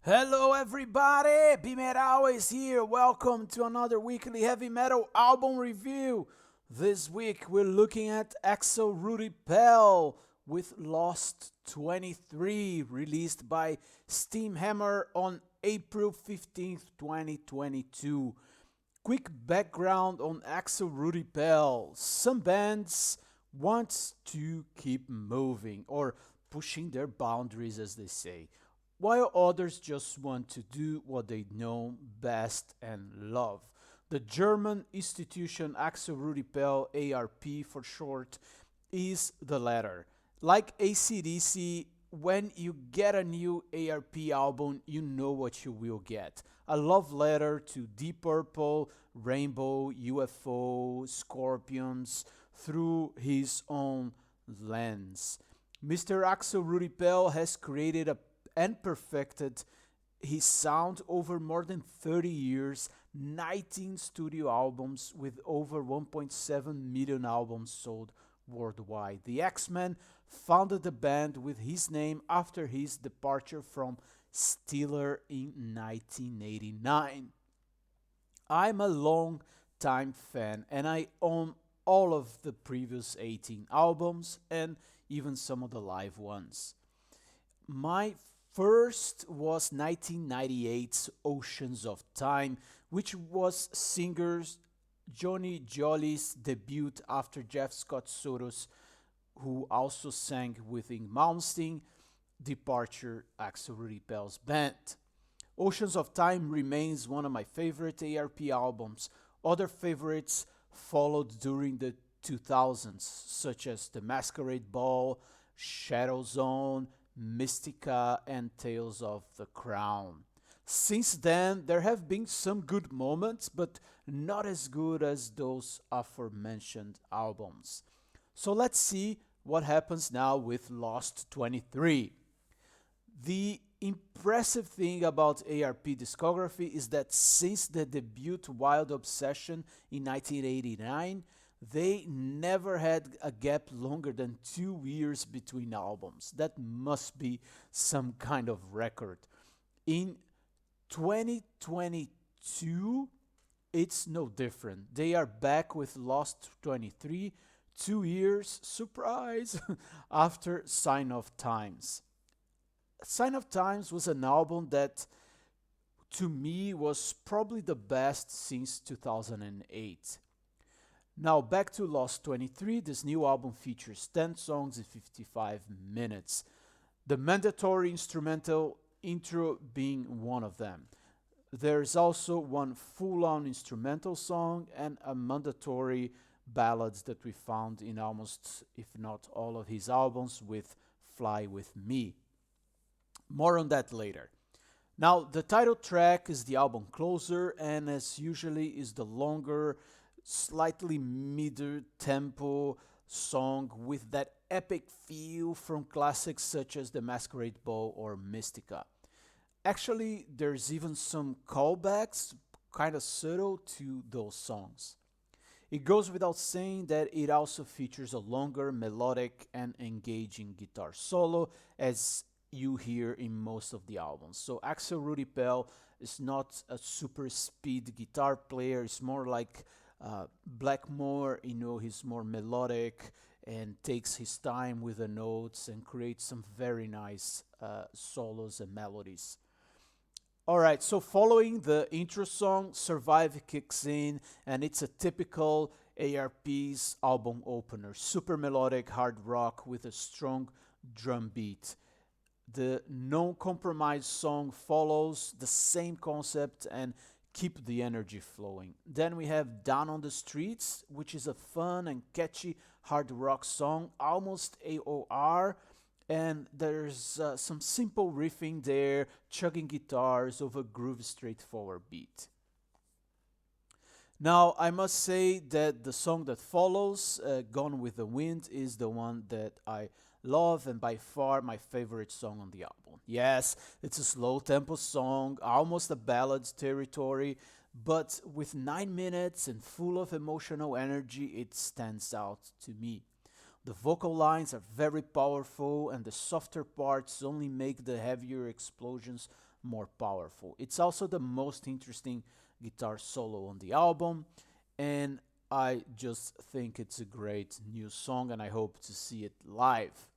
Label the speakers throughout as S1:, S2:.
S1: Hello everybody, BeMetalways here. Welcome to another weekly heavy metal album review. This week we're looking at AXEL RUDI PELL with Lost 23, released by Steamhammer on April 15th, 2022. Quick background on AXEL RUDI PELL. Some bands want to keep moving or pushing their boundaries, as they say, while others just want to do what they know best and love. The German institution AXEL RUDI PELL, ARP for short, is the latter. Like AC/DC, when you get a new ARP album, you know what you will get. A love letter to Deep Purple, Rainbow, UFO, Scorpions, through his own lens. Mr. AXEL RUDI PELL has created and perfected his sound over more than 30 years, 19 studio albums with over 1.7 million albums sold worldwide. The X-Men founded the band with his name after his departure from Steeler in 1989. I'm a long time fan and I own all of the previous 18 albums and even some of the live ones. My first was 1998's Oceans of Time, which was singers Johnny Jolly's debut after Jeff Scott Soto's, who also sang with Ing Malmsteen, departure AXEL RUDI PELL's band. Oceans of Time remains one of my favorite ARP albums. Other favorites followed during the 2000s, such as The Masquerade Ball, Shadow Zone, Mystica, and Tales of the Crown. Since then, there have been some good moments, but not as good as those aforementioned albums. So let's see what happens now with Lost 23. The impressive thing about ARP discography is that since the debut Wild Obsession in 1989, they never had a gap longer than 2 years between albums. That must be some kind of record. In 2022, it's no different. They are back with Lost 23, 2 years, surprise, after Sign of Times. Sign of Times was an album that, to me, was probably the best since 2008. Now back to Lost 23, this new album features 10 songs in 55 minutes. The mandatory instrumental intro being one of them. There's also one full-on instrumental song and a mandatory ballads that we found in almost, if not all of his albums, with Fly With Me. More on that later. Now, the title track is the album closer, and as usually is the longer, slightly mid-tempo song with that epic feel from classics such as The Masquerade Ball or Mystica. Actually, there's even some callbacks, kind of subtle, to those songs. It goes without saying that it also features a longer, melodic, and engaging guitar solo, as you hear in most of the albums. So AXEL RUDI PELL is not a super speed guitar player, it's more like Blackmore. He's more melodic and takes his time with the notes and creates some very nice solos and melodies. Alright, so following the intro song, Survive kicks in, and it's a typical ARP's album opener. Super melodic hard rock with a strong drum beat. The Non-Compromise song follows the same concept and keep the energy flowing. Then we have Down on the Streets, which is a fun and catchy hard rock song, almost AOR, and there's some simple riffing there, chugging guitars over groove straightforward beat. Now, I must say that the song that follows, Gone with the Wind, is the one that I love and by far my favorite song on the album. Yes, it's a slow tempo song, almost a ballad territory, but with 9 minutes and full of emotional energy, it stands out to me. The vocal lines are very powerful and the softer parts only make the heavier explosions more powerful. It's also the most interesting guitar solo on the album, and I just think it's a great new song, and I hope to see it live.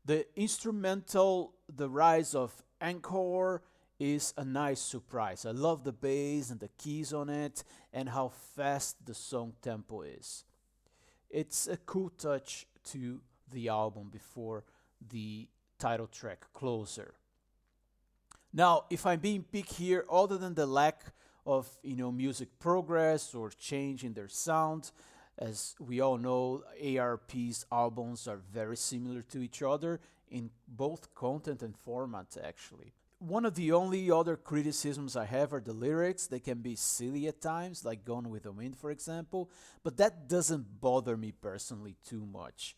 S1: The instrumental, The Rise of Encore, is a nice surprise. I love the bass and the keys on it, and how fast the song tempo is. It's a cool touch to the album before the title track, Closer. Now, if I'm being picky here, other than the lack of music progress or change in their sound, as we all know, ARP's albums are very similar to each other in both content and format, actually. One of the only other criticisms I have are the lyrics. They can be silly at times, like Gone with the Wind, for example, but that doesn't bother me personally too much.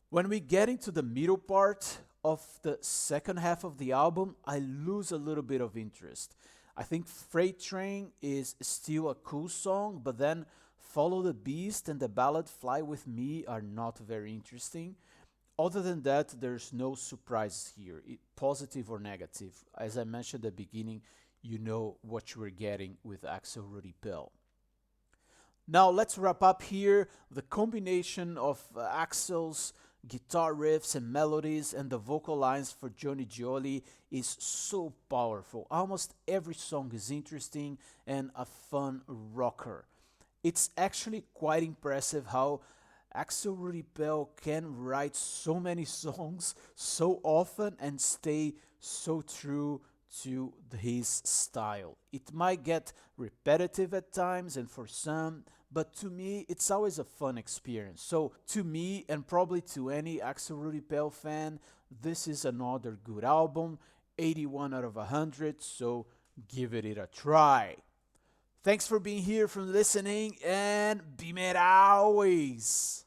S1: When we get into the middle part of the second half of the album, I lose a little bit of interest. I think Freight Train is still a cool song, but then Follow the Beast and the ballad Fly With Me are not very interesting. Other than that, there's no surprises here, positive or negative. As I mentioned at the beginning, you know what you were getting with AXEL RUDI PELL. Now let's wrap up here. The combination of Axel's guitar riffs and melodies and the vocal lines for Johnny Jolly is so powerful. Almost every song is interesting and a fun rocker. It's actually quite impressive how AXEL RUDI PELL can write so many songs so often and stay so true to his style. It might get repetitive at times and for some, but to me it's always a fun experience. So to me, and probably to any AXEL RUDI PELL fan, this is another good album, 81 out of 100, so give it a try. Thanks for being here, for listening, and BeMetalways!